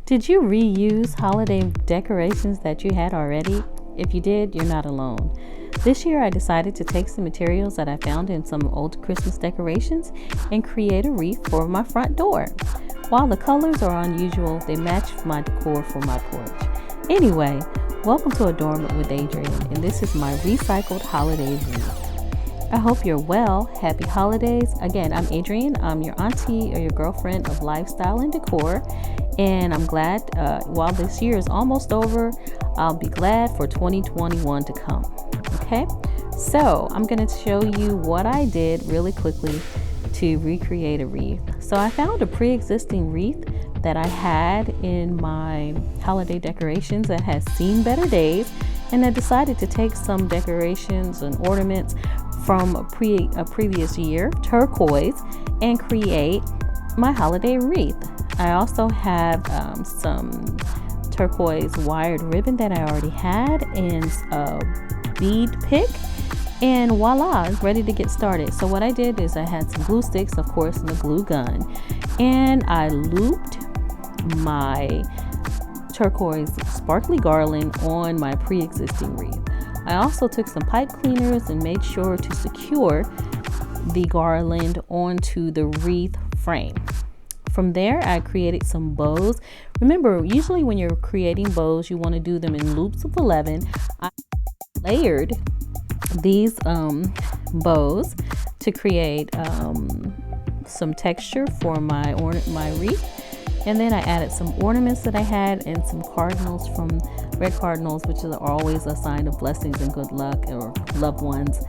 Did you reuse holiday decorations that you had already? If you did, you're not alone. This year I decided to take some materials that I found in some old Christmas decorations and create a wreath for my front door. While the colors are unusual, they match my decor for my porch. Anyway, welcome to Adornment with Adrienne, and this is my Recycled Holiday Wreath. I hope you're well. Happy holidays. Again, I'm Adrienne. I'm your auntie or your girlfriend of lifestyle and decor. And I'm glad while this year is almost over, I'll be glad for 2021 to come. Okay, so I'm going to show you what I did really quickly to recreate a wreath. So I found a pre-existing wreath that I had in my holiday decorations that has seen better days, and I decided to take some decorations and ornaments from a previous year, turquoise, and create my holiday wreath. I also have some turquoise wired ribbon that I already had and a bead pick, and voila, it's ready to get started. So what I did is I had some glue sticks, of course, and a glue gun, and I looped my turquoise sparkly garland on my pre-existing wreath. I also took some pipe cleaners and made sure to secure the garland onto the wreath frame. From there, I created some bows. Remember, usually when you're creating bows, you want to do them in loops of 11. I layered these bows to create some texture for my wreath. And then I added some ornaments that I had and some cardinals from red cardinals, which are always a sign of blessings and good luck or loved ones.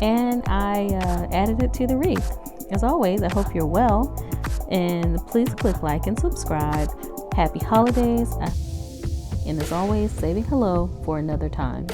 And I added it to the wreath. As always, I hope you're well. And please click like and subscribe. Happy holidays. And as always, saving hello for another time.